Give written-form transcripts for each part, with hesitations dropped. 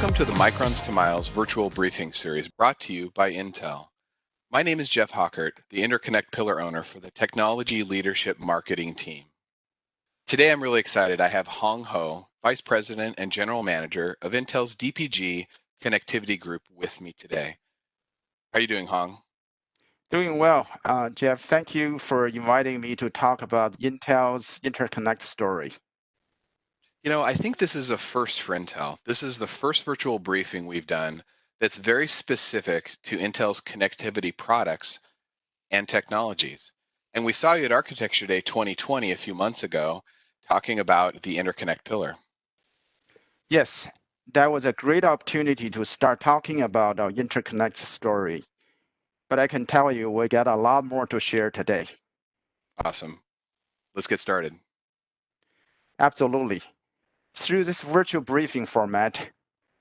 Welcome to the Microns to Miles virtual briefing series brought to you by Intel. My name is Jeff Hockert, the Interconnect pillar owner for the Technology Leadership Marketing team. Today I'm really excited. I have Hong Ho, Vice President and General Manager of Intel's DPG Connectivity Group with me today. How are you doing, Hong? Doing well, Jeff. Thank you for inviting me to talk about Intel's Interconnect story. You know, I think this is a first for Intel. This is the first virtual briefing we've done that's very specific to Intel's connectivity products and technologies. And we saw you at Architecture Day 2020 a few months ago talking about the Interconnect pillar. Yes, that was a great opportunity to start talking about our Interconnect story. But I can tell you we got a lot more to share today. Awesome. Let's get started. Absolutely. Through this virtual briefing format,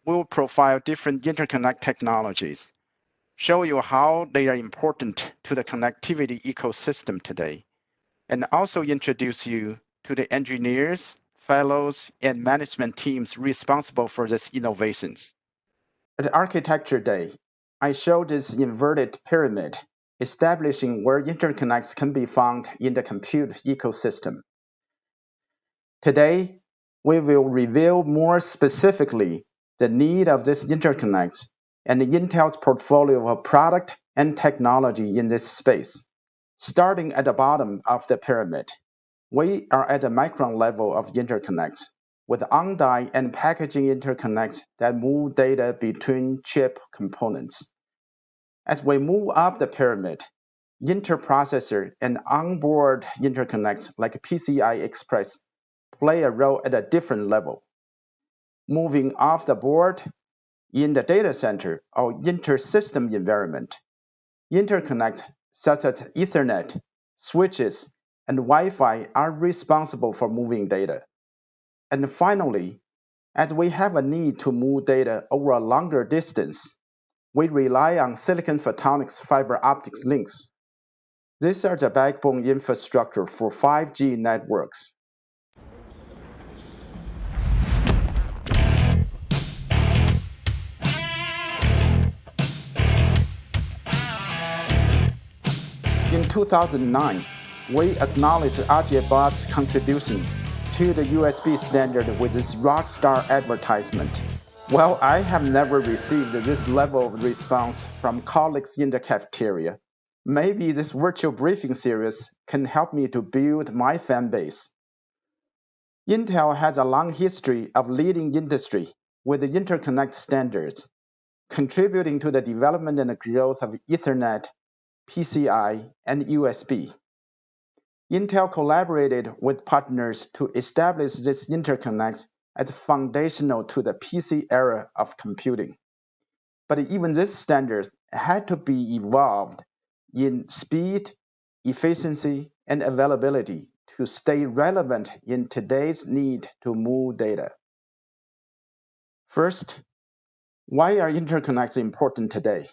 we will profile different interconnect technologies, show you how they are important to the connectivity ecosystem today, and also introduce you to the engineers, fellows, and management teams responsible for these innovations. At Architecture Day, I showed this inverted pyramid, establishing where interconnects can be found in the compute ecosystem. Today, we will reveal more specifically the need of these interconnects and Intel's portfolio of product and technology in this space. Starting at the bottom of the pyramid, we are at the micron level of interconnects, with on-die and packaging interconnects that move data between chip components. As we move up the pyramid, interprocessor and onboard interconnects like PCI Express play a role at a different level. Moving off the board, in the data center or inter-system environment, interconnects such as Ethernet, switches, and Wi-Fi are responsible for moving data. And finally, as we have a need to move data over a longer distance, we rely on silicon photonics fiber optics links. These are the backbone infrastructure for 5G networks. In 2009, we acknowledged Ajay Bhatt's contribution to the USB standard with his rockstar advertisement. Well, I have never received this level of response from colleagues in the cafeteria. Maybe this virtual briefing series can help me to build my fan base. Intel has a long history of leading industry with the interconnect standards, contributing to the development and growth of Ethernet, PCI, and USB. Intel collaborated with partners to establish these interconnects as foundational to the PC era of computing. But even these standards had to be evolved in speed, efficiency, and availability to stay relevant in today's need to move data. First, why are interconnects important today?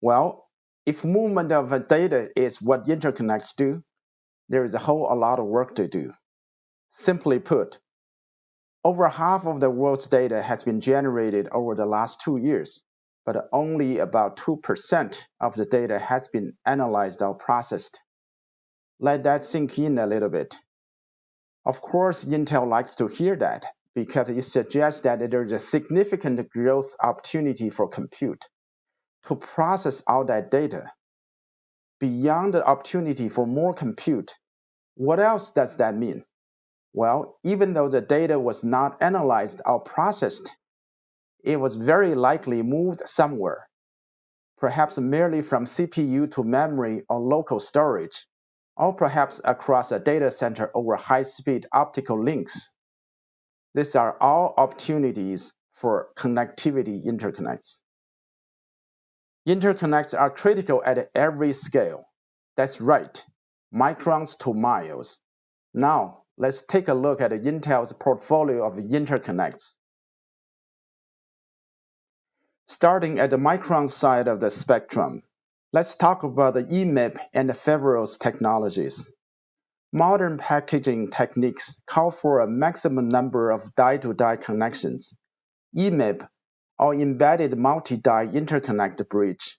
Well, if movement of data is what interconnects do, there is a lot of work to do. Simply put, over half of the world's data has been generated over the last 2 years, but only about 2% of the data has been analyzed or processed. Let that sink in a little bit. Of course, Intel likes to hear that because it suggests that there is a significant growth opportunity for compute to process all that data. Beyond the opportunity for more compute, what else does that mean? Well, even though the data was not analyzed or processed, it was very likely moved somewhere, perhaps merely from CPU to memory or local storage, or perhaps across a data center over high-speed optical links. These are all opportunities for connectivity interconnects. Interconnects are critical at every scale. That's right, microns to miles. Now, let's take a look at Intel's portfolio of interconnects. Starting at the micron side of the spectrum, let's talk about the EMIB and the Foveros technologies. Modern packaging techniques call for a maximum number of die-to-die connections. EMIB or embedded multi-die interconnect bridge,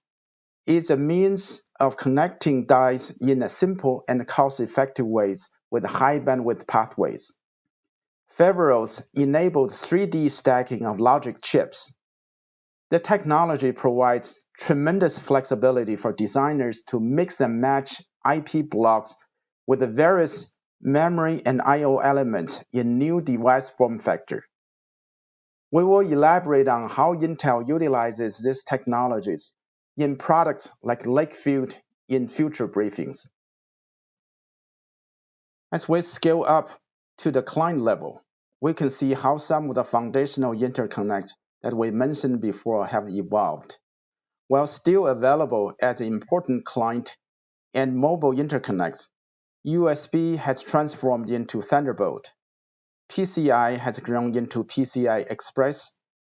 is a means of connecting dies in a simple and cost-effective ways with high bandwidth pathways. Foveros enabled 3D stacking of logic chips. The technology provides tremendous flexibility for designers to mix and match IP blocks with the various memory and I/O elements in new device form factor. We will elaborate on how Intel utilizes these technologies in products like Lakefield in future briefings. As we scale up to the client level, we can see how some of the foundational interconnects that we mentioned before have evolved. While still available as important client and mobile interconnects, USB has transformed into Thunderbolt. PCI has grown into PCI Express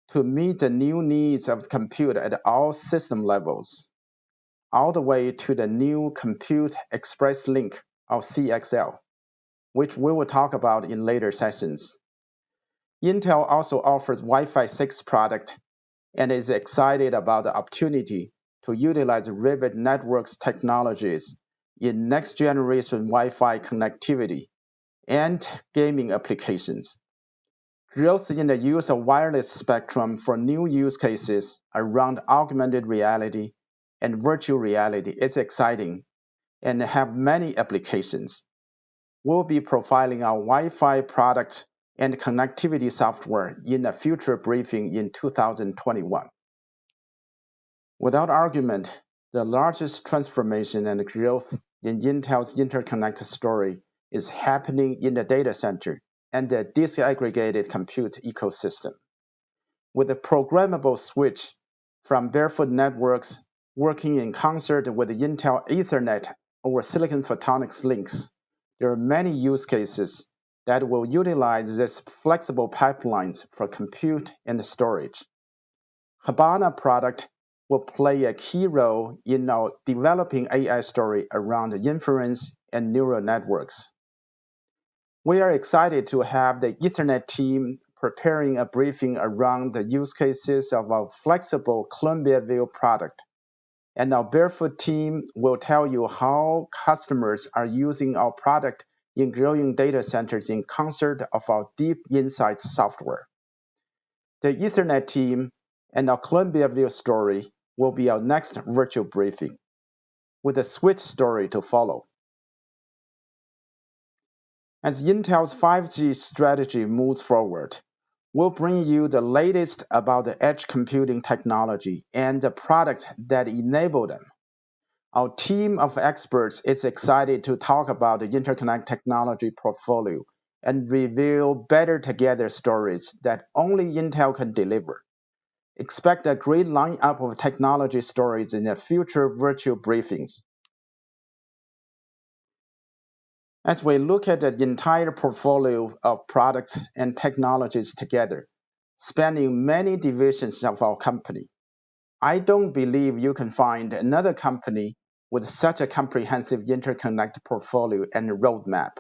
to meet the new needs of compute at all system levels, all the way to the new Compute Express Link of CXL, which we will talk about in later sessions. Intel also offers Wi-Fi 6 product and is excited about the opportunity to utilize Rivet Networks technologies in next-generation Wi-Fi connectivity and gaming applications. Growth in the use of wireless spectrum for new use cases around augmented reality and virtual reality is exciting and have many applications. We'll be profiling our Wi-Fi products and connectivity software in a future briefing in 2021. Without argument, the largest transformation and growth in Intel's interconnect story is happening in the data center and the disaggregated compute ecosystem. With a programmable switch from Barefoot Networks working in concert with Intel Ethernet over silicon photonics links, there are many use cases that will utilize these flexible pipelines for compute and storage. Habana product will play a key role in our developing AI story around inference and neural networks. We are excited to have the Ethernet team preparing a briefing around the use cases of our flexible Columbia-Ville product. And our Barefoot team will tell you how customers are using our product in growing data centers in concert of our Deep Insights software. The Ethernet team and our Columbia-Ville story will be our next virtual briefing, with a switch story to follow. As Intel's 5G strategy moves forward, we'll bring you the latest about the edge computing technology and the products that enable them. Our team of experts is excited to talk about the interconnect technology portfolio and reveal better together stories that only Intel can deliver. Expect a great lineup of technology stories in the future virtual briefings. As we look at the entire portfolio of products and technologies together, spanning many divisions of our company, I don't believe you can find another company with such a comprehensive interconnect portfolio and roadmap.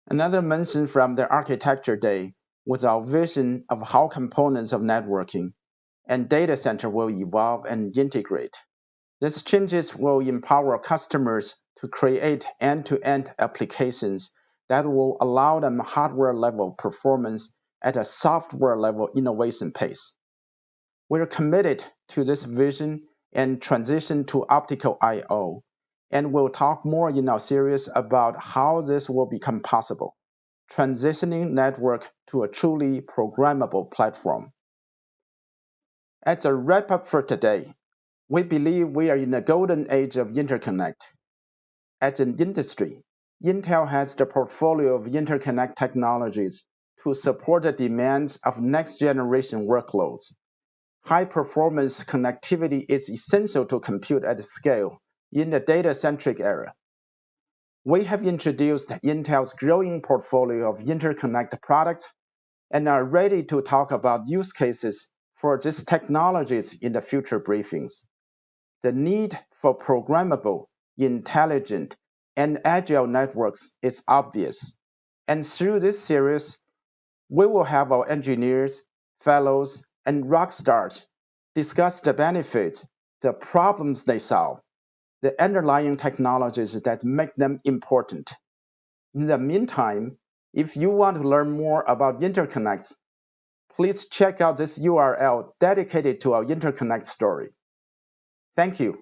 Another mention from the Architecture Day was our vision of how components of networking and data center will evolve and integrate. These changes will empower customers to create end-to-end applications that will allow them hardware-level performance at a software-level innovation pace. We're committed to this vision and transition to optical I/O, and we'll talk more in our series about how this will become possible, transitioning network to a truly programmable platform. As a wrap-up for today, we believe we are in the golden age of interconnect. As an industry, Intel has the portfolio of interconnect technologies to support the demands of next-generation workloads. High-performance connectivity is essential to compute at scale in the data-centric era. We have introduced Intel's growing portfolio of interconnect products and are ready to talk about use cases for these technologies in the future briefings. The need for programmable, intelligent, and agile networks is obvious, and through this series, we will have our engineers, fellows, and rock stars discuss the benefits, the problems they solve, the underlying technologies that make them important. In the meantime, if you want to learn more about interconnects, please check out this URL dedicated to our interconnect story. Thank you.